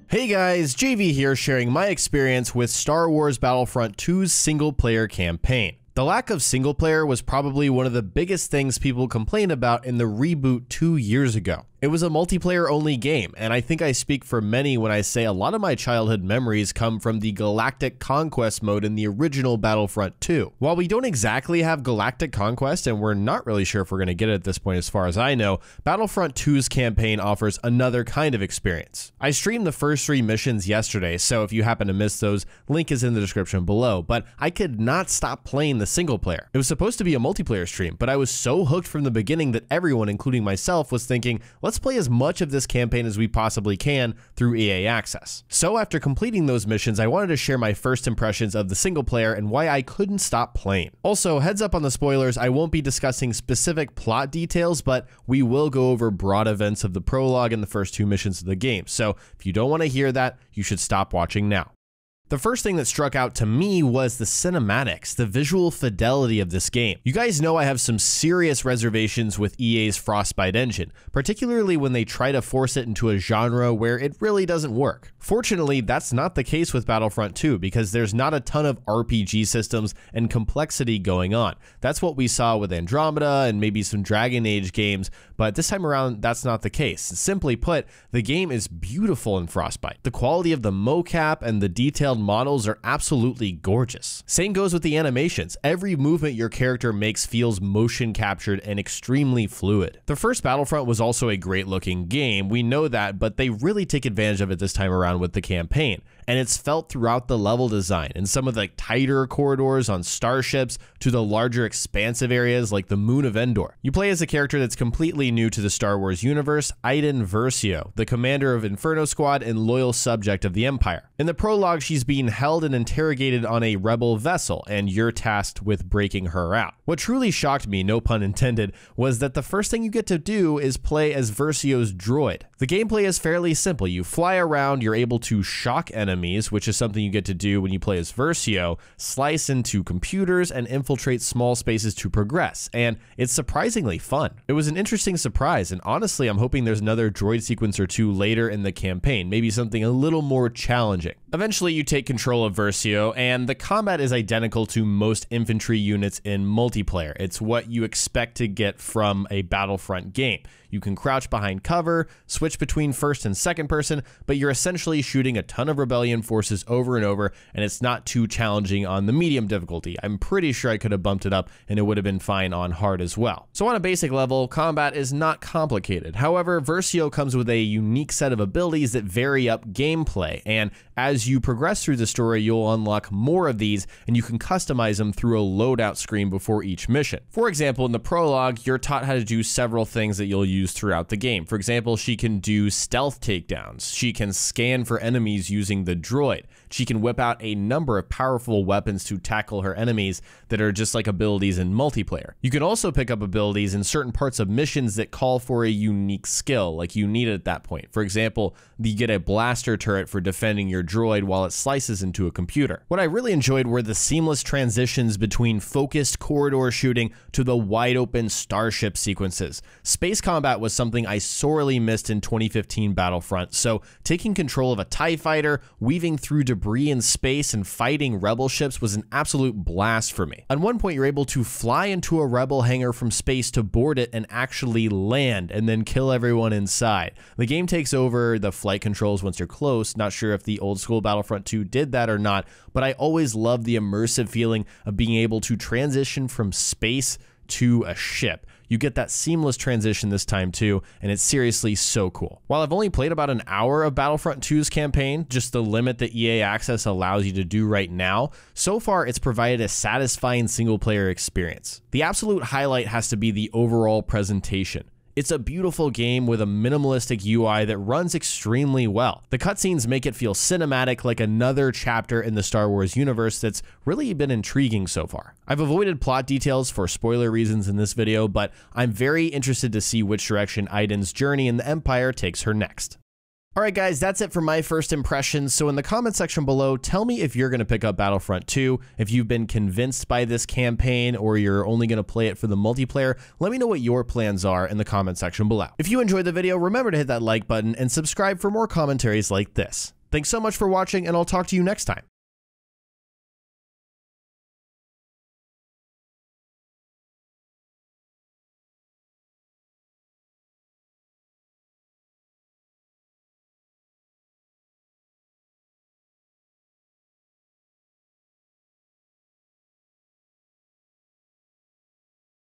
Hey guys, JV here sharing my experience with Star Wars Battlefront 2's single-player campaign. The lack of single player was probably one of the biggest things people complained about in the reboot 2 years ago. It was a multiplayer only game, and I think I speak for many when I say a lot of my childhood memories come from the Galactic Conquest mode in the original Battlefront 2. While we don't exactly have Galactic Conquest, and we're not really sure if we're going to get it at this point as far as I know, Battlefront 2's campaign offers another kind of experience. I streamed the first 3 missions yesterday, so if you happen to miss those, link is in the description below, but I could not stop playing the single player. It was supposed to be a multiplayer stream, but I was so hooked from the beginning that everyone, including myself, was thinking, let's play as much of this campaign as we possibly can through EA Access. So after completing those missions, I wanted to share my first impressions of the single player and why I couldn't stop playing. Also, heads up on the spoilers, I won't be discussing specific plot details, but we will go over broad events of the prologue and the first 2 missions of the game. So if you don't want to hear that, you should stop watching now. The first thing that struck out to me was the cinematics, the visual fidelity of this game. You guys know I have some serious reservations with EA's Frostbite engine, particularly when they try to force it into a genre where it really doesn't work. Fortunately, that's not the case with Battlefront 2 because there's not a ton of RPG systems and complexity going on. That's what we saw with Andromeda and maybe some Dragon Age games, but this time around, that's not the case. Simply put, the game is beautiful in Frostbite. The quality of the mocap and the detailed models are absolutely gorgeous. Same goes with the animations. Every movement your character makes feels motion captured and extremely fluid. The first Battlefront was also a great looking game, we know that, but they really take advantage of it this time around with the campaign. And it's felt throughout the level design, in some of the tighter corridors on starships to the larger expansive areas like the Moon of Endor. You play as a character that's completely new to the Star Wars universe, Iden Versio, the commander of Inferno Squad and loyal subject of the Empire. In the prologue, she's being held and interrogated on a rebel vessel, and you're tasked with breaking her out. What truly shocked me, no pun intended, was that the first thing you get to do is play as Versio's droid. The gameplay is fairly simple. You fly around, you're able to shock enemies, which is something you get to do when you play as Versio, slice into computers, and infiltrate small spaces to progress, and it's surprisingly fun. It was an interesting surprise, and honestly, I'm hoping there's another droid sequence or 2 later in the campaign, maybe something a little more challenging. Eventually, you take control of Versio, and the combat is identical to most infantry units in multiplayer. It's what you expect to get from a Battlefront game. You can crouch behind cover, switch between first and second person, but you're essentially shooting a ton of rebellion forces over and over, and it's not too challenging on the medium difficulty. I'm pretty sure I could have bumped it up and it would have been fine on hard as well. So on a basic level, combat is not complicated. However, Versio comes with a unique set of abilities that vary up gameplay, and as you progress through the story, you'll unlock more of these, and you can customize them through a loadout screen before each mission. For example, in the prologue, you're taught how to do several things that you'll use throughout the game. For example, she can do stealth takedowns. She can scan for enemies using the droid. She can whip out a number of powerful weapons to tackle her enemies that are just like abilities in multiplayer. You can also pick up abilities in certain parts of missions that call for a unique skill, like you need it at that point. For example, you get a blaster turret for defending your droid while it slices into a computer. What I really enjoyed were the seamless transitions between focused corridor shooting to the wide open starship sequences. Space combat was something I sorely missed in 2015 Battlefront, so taking control of a TIE fighter, weaving through debris in space, and fighting rebel ships was an absolute blast for me. On one point, you're able to fly into a rebel hangar from space to board it and actually land, and then kill everyone inside. The game takes over the flight controls once you're close. Not sure if the old school Battlefront 2 did that or not, but I always loved the immersive feeling of being able to transition from space to a ship. You get that seamless transition this time too, and it's seriously so cool. While I've only played about an hour of Battlefront 2's campaign, just the limit that EA Access allows you to do right now, so far it's provided a satisfying single player experience. The absolute highlight has to be the overall presentation. It's a beautiful game with a minimalistic UI that runs extremely well. The cutscenes make it feel cinematic, like another chapter in the Star Wars universe that's really been intriguing so far. I've avoided plot details for spoiler reasons in this video, but I'm very interested to see which direction Iden's journey in the Empire takes her next. Alright guys, that's it for my first impressions, so in the comment section below, tell me if you're going to pick up Battlefront 2, if you've been convinced by this campaign, or you're only going to play it for the multiplayer. Let me know what your plans are in the comment section below. If you enjoyed the video, remember to hit that like button and subscribe for more commentaries like this. Thanks so much for watching, and I'll talk to you next time.